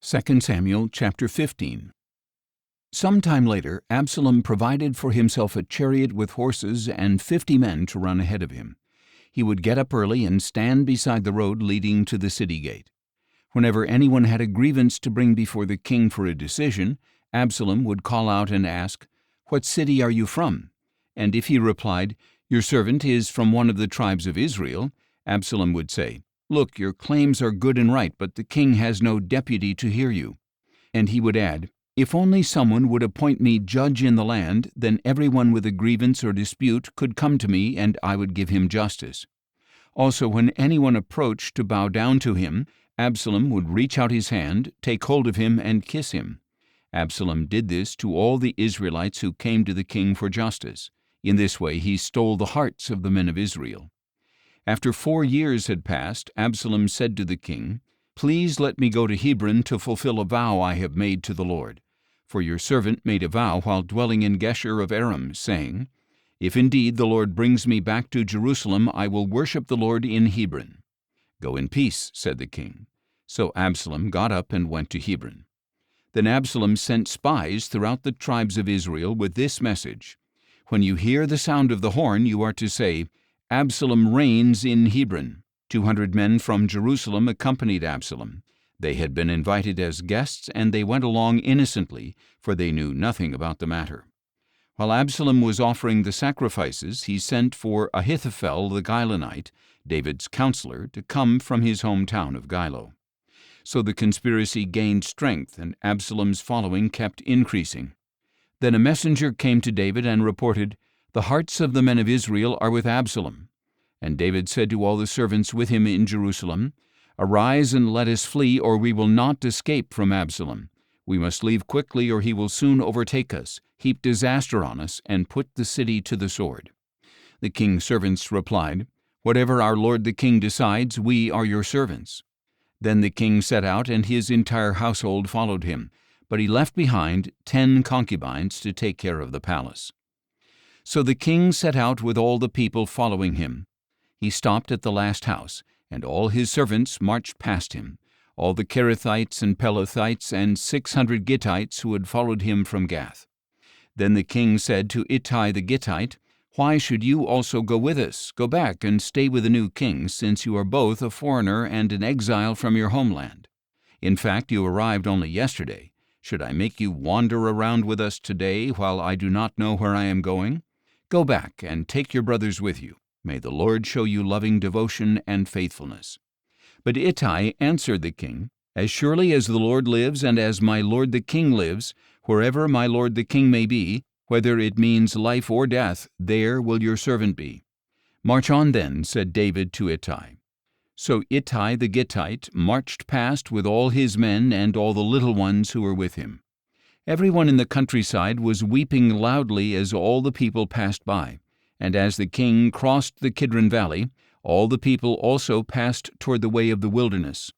2 Samuel chapter 15. Some time later, Absalom provided for himself a chariot with horses and 50 men to run ahead of him. He would get up early and stand beside the road leading to the city gate. Whenever anyone had a grievance to bring before the king for a decision, Absalom would call out and ask, "What city are you from?" And if he replied, "Your servant is from one of the tribes of Israel," Absalom would say, "Look, your claims are good and right, but the king has no deputy to hear you." And he would add, "If only someone would appoint me judge in the land, then everyone with a grievance or dispute could come to me, and I would give him justice." Also, when anyone approached to bow down to him, Absalom would reach out his hand, take hold of him, and kiss him. Absalom did this to all the Israelites who came to the king for justice. In this way he stole the hearts of the men of Israel. After 4 years had passed, Absalom said to the king, "Please let me go to Hebron to fulfill a vow I have made to the Lord. For your servant made a vow while dwelling in Geshur of Aram, saying, 'If indeed the Lord brings me back to Jerusalem, I will worship the Lord in Hebron.'" "Go in peace," said the king. So Absalom got up and went to Hebron. Then Absalom sent spies throughout the tribes of Israel with this message: "When you hear the sound of the horn, you are to say, 'Absalom reigns in Hebron.'" 200 men from Jerusalem accompanied Absalom. They had been invited as guests, and they went along innocently, for they knew nothing about the matter. While Absalom was offering the sacrifices, he sent for Ahithophel the Gilonite, David's counselor, to come from his hometown of Gilo. So the conspiracy gained strength, and Absalom's following kept increasing. Then a messenger came to David and reported, "The hearts of the men of Israel are with Absalom." And David said to all the servants with him in Jerusalem, "Arise and let us flee, or we will not escape from Absalom. We must leave quickly, or he will soon overtake us, heap disaster on us, and put the city to the sword." The king's servants replied, "Whatever our lord the king decides, we are your servants." Then the king set out, and his entire household followed him, but he left behind 10 concubines to take care of the palace. So the king set out with all the people following him. He stopped at the last house, and all his servants marched past him, all the Kerethites and Pelethites and 600 Gittites who had followed him from Gath. Then the king said to Ittai the Gittite, "Why should you also go with us? Go back and stay with the new king, since you are both a foreigner and an exile from your homeland. In fact, you arrived only yesterday. Should I make you wander around with us today, while I do not know where I am going? Go back and take your brothers with you. May the Lord show you loving devotion and faithfulness." But Ittai answered the king, "As surely as the Lord lives and as my lord the king lives, wherever my lord the king may be, whether it means life or death, there will your servant be." "March on then," said David to Ittai. So Ittai the Gittite marched past with all his men and all the little ones who were with him. Everyone in the countryside was weeping loudly as all the people passed by, and as the king crossed the Kidron Valley, all the people also passed toward the way of the wilderness.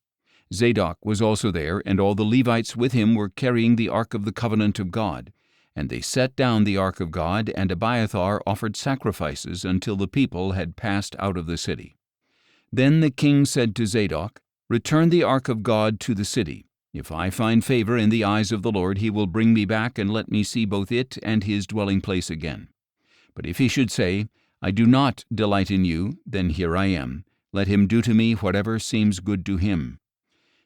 Zadok was also there, and all the Levites with him were carrying the ark of the covenant of God. And they set down the ark of God, and Abiathar offered sacrifices until the people had passed out of the city. Then the king said to Zadok, "Return the ark of God to the city. If I find favor in the eyes of the Lord, he will bring me back and let me see both it and his dwelling place again. But if he should say, 'I do not delight in you,' then here I am. Let him do to me whatever seems good to him."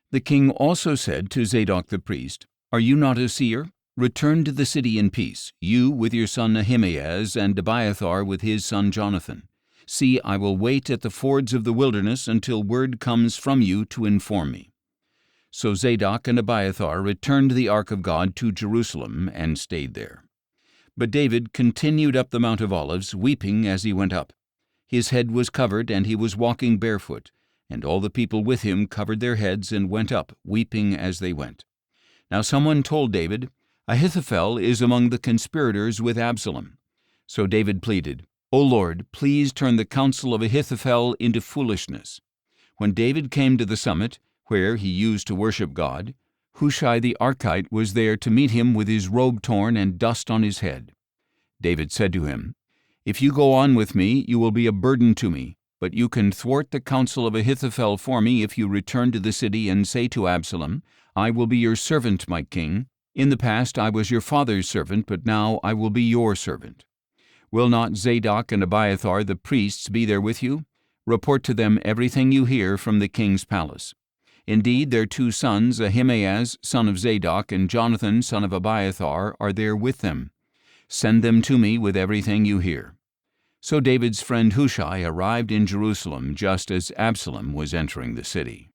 The king also said to Zadok the priest, "Are you not a seer? Return to the city in peace, you with your son Ahimaaz, and Abiathar with his son Jonathan. See, I will wait at the fords of the wilderness until word comes from you to inform me." So Zadok and Abiathar returned the ark of God to Jerusalem and stayed there. But David continued up the Mount of Olives, weeping as he went up. His head was covered, and he was walking barefoot, and all the people with him covered their heads and went up, weeping as they went. Now someone told David, "Ahithophel is among the conspirators with Absalom." So David pleaded, "O Lord, please turn the counsel of Ahithophel into foolishness." When David came to the summit, where he used to worship God, Hushai the Archite was there to meet him with his robe torn and dust on his head. David said to him, "If you go on with me, you will be a burden to me. But you can thwart the counsel of Ahithophel for me if you return to the city and say to Absalom, 'I will be your servant, my king. In the past I was your father's servant, but now I will be your servant.' Will not Zadok and Abiathar the priests be there with you? Report to them everything you hear from the king's palace. Indeed, their 2 sons, Ahimaaz, son of Zadok, and Jonathan, son of Abiathar, are there with them. Send them to me with everything you hear." So David's friend Hushai arrived in Jerusalem just as Absalom was entering the city.